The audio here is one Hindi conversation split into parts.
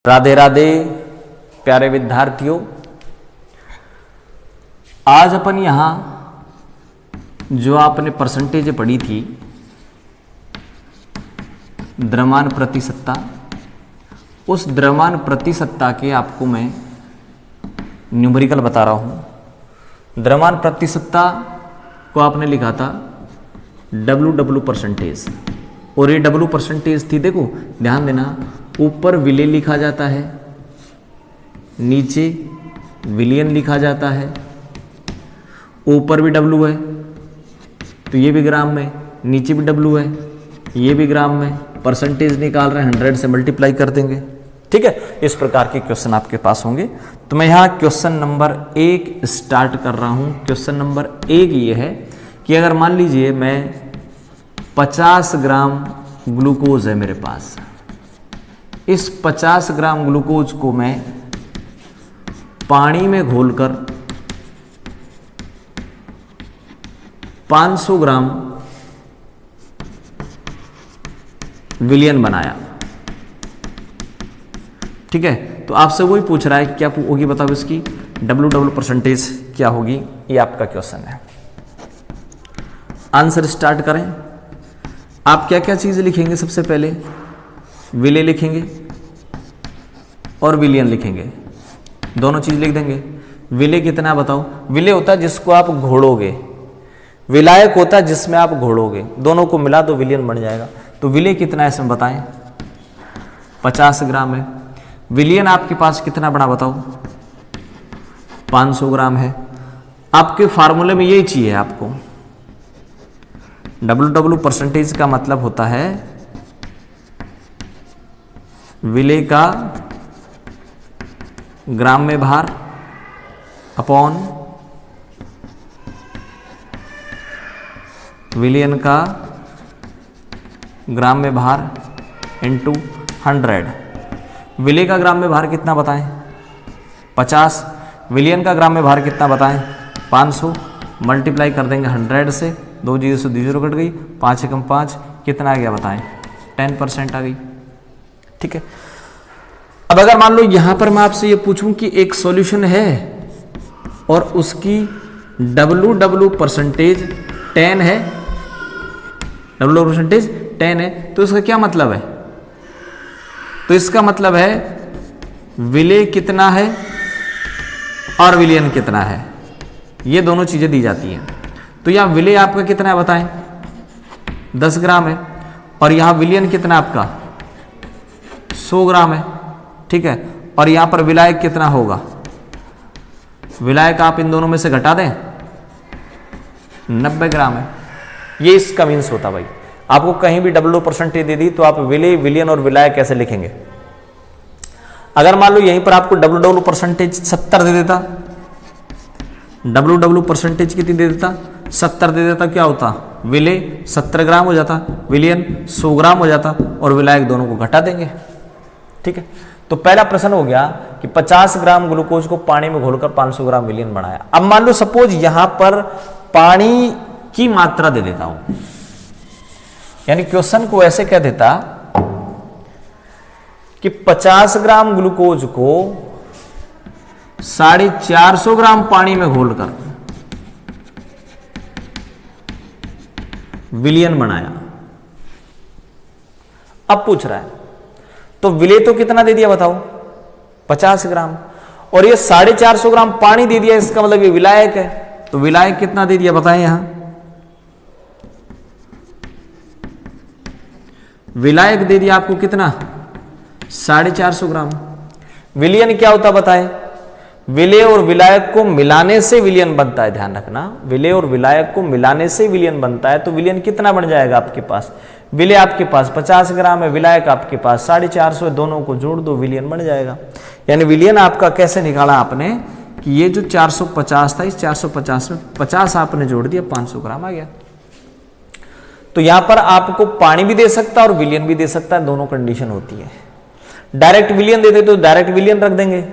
राधे राधे प्यारे विद्यार्थियों, आज अपन यहां जो आपने परसेंटेज पढ़ी थी द्रव्यमान प्रतिशतता, उस द्रव्यमान प्रतिशतता के आपको मैं न्यूमेरिकल बता रहा हूं। द्रव्यमान प्रतिशतता को आपने लिखा था डब्ल्यू परसेंटेज, और ये डब्ल्यू परसेंटेज थी। देखो ध्यान देना, ऊपर विले लिखा जाता है, नीचे विलियन लिखा जाता है, ऊपर भी डब्ल्यू है तो ये भी ग्राम में, नीचे भी डब्ल्यू है ये भी ग्राम में। परसेंटेज निकाल रहे हैं, 100 से मल्टीप्लाई कर देंगे। ठीक है, इस प्रकार के क्वेश्चन आपके पास होंगे। तो मैं यहाँ क्वेश्चन नंबर 1 स्टार्ट कर रहा हूँ। क्वेश्चन नंबर 1 ये है कि अगर मान लीजिए मैं 50 ग्राम ग्लूकोज है मेरे पास, इस 50 ग्राम ग्लूकोज को मैं पानी में घोलकर 500 ग्राम विलियन बनाया। ठीक है, तो आपसे वही पूछ रहा है क्या होगी, बताओ इसकी डब्ल्यू परसेंटेज क्या होगी। ये आपका क्वेश्चन है। आंसर स्टार्ट करें। आप क्या क्या चीज लिखेंगे? सबसे पहले विले लिखेंगे और विलियन लिखेंगे, दोनों चीज लिख देंगे। विले कितना बताओ? विले होता है जिसको आप घोड़ोगे, विलायक होता है जिसमें आप घोड़ोगे, दोनों को मिला तो विलियन बन जाएगा। तो विले कितना है इसमें बताएं? 50 ग्राम है। विलियन आपके पास कितना बड़ा बताओ? 500 ग्राम है। आपके फार्मूले में यही चाहिए आपको। डब्ल्यू परसेंटेज का मतलब होता है विले का ग्राम में भार अपॉन विलियन का ग्राम में भार इंटू 100। विले का ग्राम में भार कितना बताएं? 50। विलियन का ग्राम में भार कितना बताएं? 500। मल्टीप्लाई कर देंगे 100 से, 2 जीरो से 2 जीरो कट गई, 5 एकम 5, कितना आ गया बताएं? 10% आ गई। ठीक है, अब अगर मान लो यहां पर मैं आपसे ये पूछूं कि एक सॉल्यूशन है और उसकी डब्ल्यू परसेंटेज 10 है, डब्ल्यू परसेंटेज 10 है, तो इसका क्या मतलब है? तो इसका मतलब है विले कितना है और विलियन कितना है, ये दोनों चीजें दी जाती हैं। तो यहां विले आपका कितना है बताएं? 10 ग्राम है, और यहां विलियन कितना आपका? 100 ग्राम है। ठीक है, और यहां पर विलायक कितना होगा? विलायक आप इन दोनों में से घटा दें, 90 ग्राम है। ये इसका मीन्स होता भाई। आपको कहीं भी डब्ल्यू परसेंटेज दे दी तो आप विले, विलियन और विलायक कैसे लिखेंगे? अगर मान लो यहीं पर आपको डब्ल्यू परसेंटेज 70 दे देता, डब्ल्यू परसेंटेज कितनी दे देता? 70 दे देता, क्या होता? विले 70 ग्राम हो जाता, विलियन 100 ग्राम हो जाता, और विलायक दोनों को घटा देंगे। ठीक है, तो पहला प्रश्न हो गया कि 50 ग्राम ग्लूकोज को पानी में घोलकर 500 ग्राम विलियन बनाया। अब मान लो सपोज यहां पर पानी की मात्रा दे देता हूं, यानी क्वेश्चन को ऐसे कह देता कि 50 ग्राम ग्लूकोज को 450 ग्राम पानी में घोलकर विलियन बनाया। अब पूछ रहा है तो विले तो कितना दे दिया बताओ? 50 ग्राम, और ये 450 ग्राम पानी दे दिया, इसका मतलब ये विलायक है। तो विलायक कितना दे दिया बताएं? यहां विलायक दे दिया आपको कितना? 450 ग्राम। विलियन क्या होता बताएं? विले और विलायक को मिलाने से विलियन बनता है, ध्यान रखना, विले और विलायक को मिलाने से विलियन बनता है। तो विलियन कितना बन जाएगा आपके पास? विले आपके पास 50 ग्राम है, विलायक आपके पास 450, दोनों को जोड़ दो, विलियन बन जाएगा। यानी विलियन आपका कैसे निकाला आपने कि ये जो 450 था, इस 450 में 50 आपने जोड़ दिया, 500 ग्राम आ गया। तो यहां पर आपको पानी भी दे सकता है और विलियन भी दे सकता है, दोनों कंडीशन होती है। डायरेक्ट विलियन दे दे तो डायरेक्ट विलियन रख देंगे,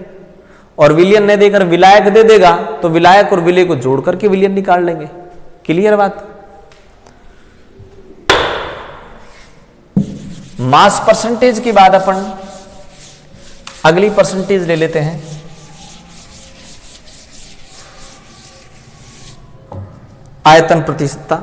और विलियन नहीं देकर विलायक दे देगा तो विलायक और विले को जोड़ करके विलियन निकाल लेंगे। क्लियर बात? मास परसेंटेज के बाद अपन अगली परसेंटेज ले लेते हैं, आयतन प्रतिशतता।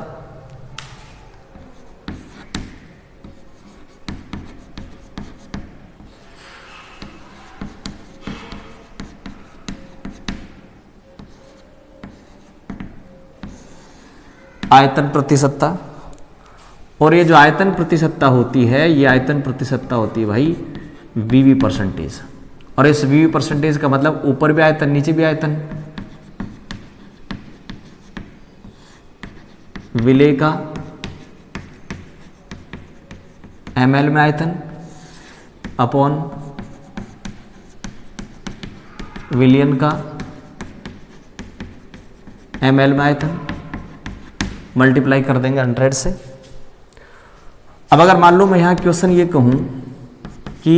आयतन प्रतिशतता, और ये जो आयतन प्रतिशतता होती है, ये आयतन प्रतिशतता होती है भाई वीवी परसेंटेज। और इस वीवी परसेंटेज का मतलब ऊपर भी आयतन नीचे भी आयतन। विलेय का ml में आयतन अपॉन विलियन का ml में आयतन मल्टीप्लाई कर देंगे 100 से। अब अगर मान लो मैं यहां क्वेश्चन ये कहूं कि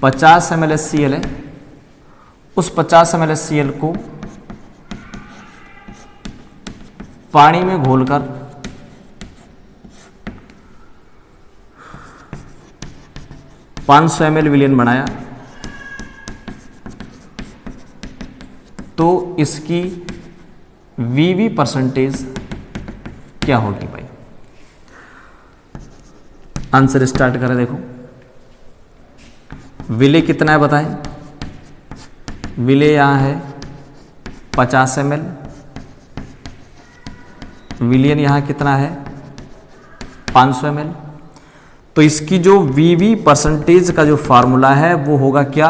50 ml HCl है, उस 50 ml HCl को पानी में घोलकर 500 ml विलियन बनाया, तो इसकी वीवी परसेंटेज क्या होगी भाई? आंसर स्टार्ट करें। देखो विलेय कितना है बताएं। विलेय यहां है 50 ml, विलियन यहां कितना है 500 ml। तो इसकी जो वीवी परसेंटेज का जो फार्मूला है वो होगा क्या?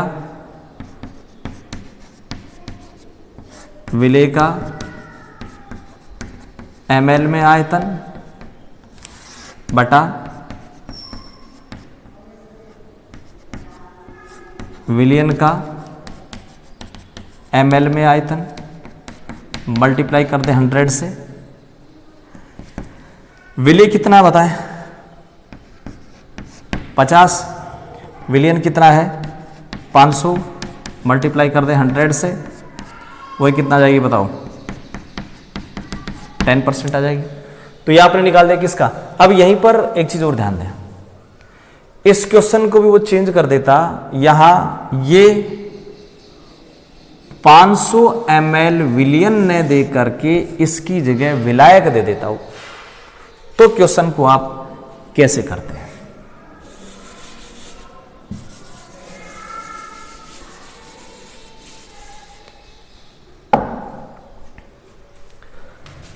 विलेय का ml में आयतन बटा विलियन का ml में आयतन मल्टीप्लाई कर दे 100 से। विलेय कितना बताएं? 50, विलियन कितना है 500, मल्टीप्लाई कर दे 100 से, वही कितना आ जाएगी बताओ? 10% आ जाएगी। तो ये आपने निकाल दिया किसका? अब यहीं पर एक चीज और ध्यान दें, इस क्वेश्चन को भी वो चेंज कर देता, यहां ये 500 ml विलियन ने दे करके इसकी जगह विलायक दे देता हूं, तो क्वेश्चन को आप कैसे करते हैं?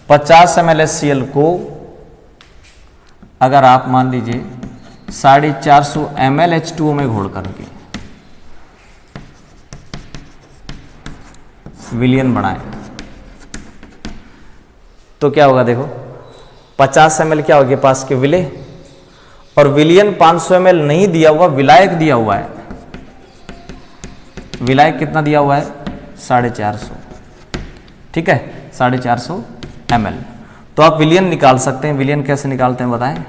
पचास ml HCl को अगर आप मान लीजिए 450 ml H2O में घोल करके विलियन बनाए, तो क्या होगा? देखो 50 ml क्या होगा पास के विलेय, और विलियन 500 ml नहीं दिया हुआ, विलायक दिया हुआ है। विलायक कितना दिया हुआ है? 450, ठीक है 450 ml। तो आप विलियन निकाल सकते हैं। विलियन कैसे निकालते हैं बताएं?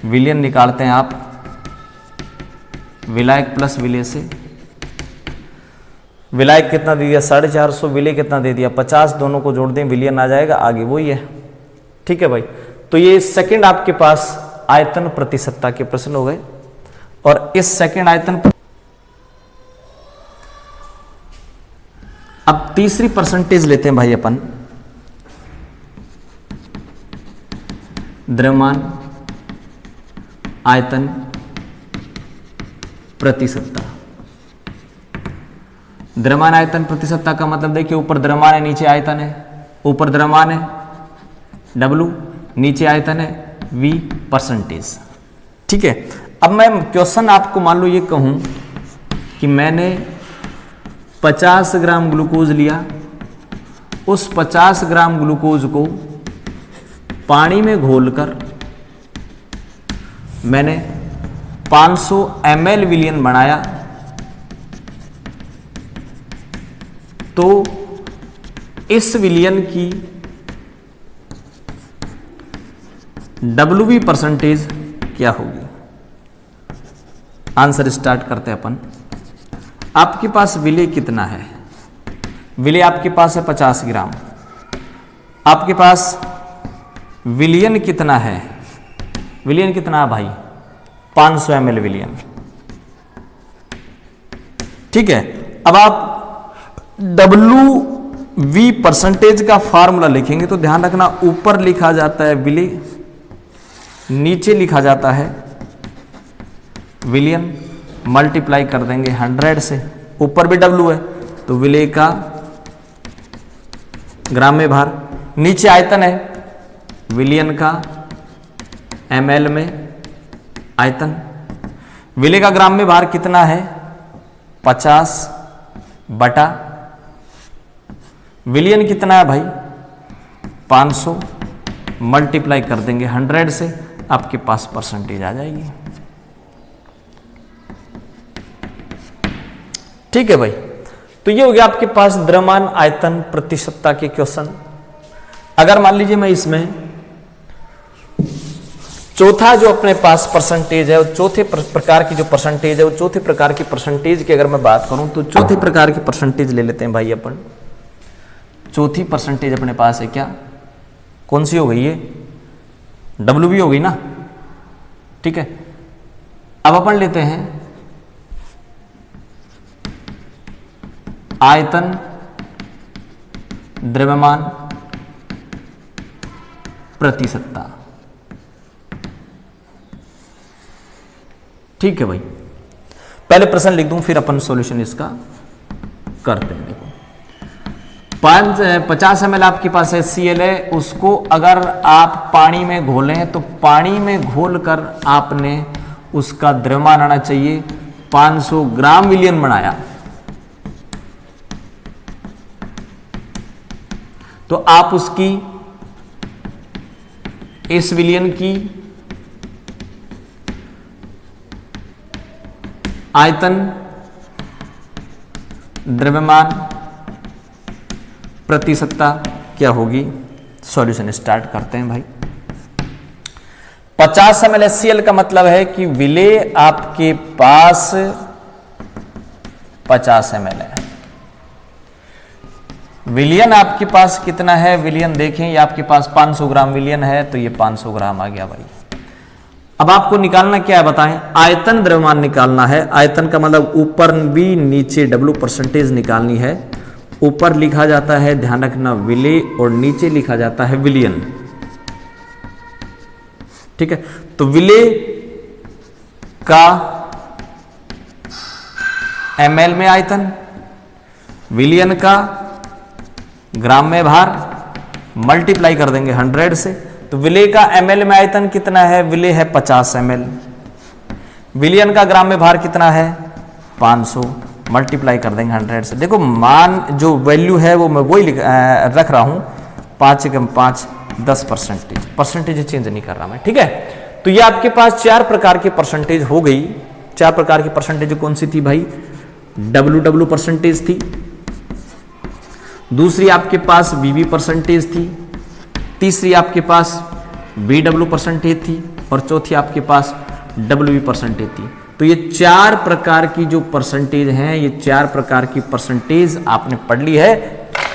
विलियन निकालते हैं आप विलायक प्लस विलेय से। विलायक कितना दे दिया? 450, विलेय कितना दे दिया? 50, दोनों को जोड़ दें विलियन आ जाएगा, आगे वही है, ठीक है भाई। तो ये सेकंड आपके पास आयतन प्रतिशतता के प्रश्न हो गए। और इस सेकंड आयतन, अब तीसरी परसेंटेज लेते हैं भाई अपन, द्रव्यमान आयतन प्रतिशतता। द्रव्यमान आयतन प्रतिशतता का मतलब देखिए, ऊपर द्रव्यमान है नीचे आयतन है, ऊपर द्रव्यमान है W, नीचे आयतन है V परसेंटेज, ठीक है। अब मैं क्वेश्चन आपको मान लो ये कहूं कि मैंने 50 ग्राम ग्लूकोज लिया, उस 50 ग्राम ग्लूकोज को पानी में घोलकर मैंने 500 ml विलियन बनाया, तो इस विलियन की WV परसेंटेज क्या होगी? आंसर स्टार्ट करते हैं अपन। आपके पास विलेय कितना है? विलेय आपके पास है 50 ग्राम। आपके पास विलियन कितना है? विलियन कितना है भाई? 500 ml विलियन। ठीक है, अब आप WV परसेंटेज का फार्मूला लिखेंगे तो ध्यान रखना ऊपर लिखा जाता है विले, नीचे लिखा जाता है विलियन, मल्टीप्लाई कर देंगे 100 से, ऊपर भी W है तो विले का ग्राम में भार, नीचे आयतन है विलियन का ml में आयतन, विले का ग्राम में भार कितना है 50 बटा विलियन कितना है भाई 500, मल्टीप्लाई कर देंगे 100 से, आपके पास परसेंटेज आ जाएगी। ठीक है भाई, तो ये हो गया आपके पास द्रव्यमान आयतन प्रतिशतता के क्वेश्चन। अगर मान लीजिए मैं इसमें चौथा जो अपने पास परसेंटेज है, चौथे प्रकार की जो परसेंटेज है, वो चौथे प्रकार की परसेंटेज की अगर मैं बात करूं तो चौथे प्रकार की परसेंटेज ले लेते हैं भाई अपन। चौथी परसेंटेज अपने पास है क्या, कौन सी हो गई ये WB हो गई ना। ठीक है, अब अपन लेते हैं आयतन द्रव्यमान प्रतिशतता। ठीक है भाई, पहले प्रश्न लिख दूं फिर अपन सॉल्यूशन इसका करते हैं। देखो 50 ml आपके पास HCl है, उसको अगर आप पानी में घोलें तो पानी में घोलकर आपने उसका द्रव्यमान आना चाहिए 500 ग्राम विलियन बनाया, तो आप उसकी इस विलियन की आयतन द्रव्यमान प्रतिशतता क्या होगी। सॉल्यूशन स्टार्ट करते हैं भाई। 50 ml HCl का मतलब है कि विले आपके पास 50 ml है, विलियन आपके पास कितना है, विलियन देखें ये आपके पास 500 ग्राम विलियन है, तो ये 500 ग्राम आ गया भाई। अब आपको निकालना क्या है बताएं, आयतन द्रव्यमान निकालना है। आयतन का मतलब ऊपर भी नीचे W परसेंटेज निकालनी है। ऊपर लिखा जाता है ध्यान रखना विले और नीचे लिखा जाता है विलियन। ठीक है, तो विले का ml में आयतन, विलियन का ग्राम में भार, मल्टीप्लाई कर देंगे 100 से, तो विले का ml में आयतन कितना है, विले है 50 ml, विलियन का ग्राम में भार कितना है 500, मल्टीप्लाई कर देंगे 100 से। देखो मान जो वैल्यू है वो मैं वही रख रहा हूं 5 10 परसेंटेज चेंज नहीं कर रहा मैं। ठीक है, तो ये आपके पास 4 प्रकार की परसेंटेज हो गई। 4 प्रकार की परसेंटेज कौन सी थी भाई, WW परसेंटेज थी, दूसरी आपके पास VV परसेंटेज थी, तीसरी आपके पास VW परसेंटेज थी और चौथी आपके पास WV परसेंटेज थी। तो ये 4 प्रकार की जो परसेंटेज हैं, ये 4 प्रकार की परसेंटेज आपने पढ़ ली है।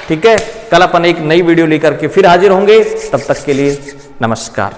ठीक है, कल अपन एक नई वीडियो लेकर के फिर हाजिर होंगे, तब तक के लिए नमस्कार।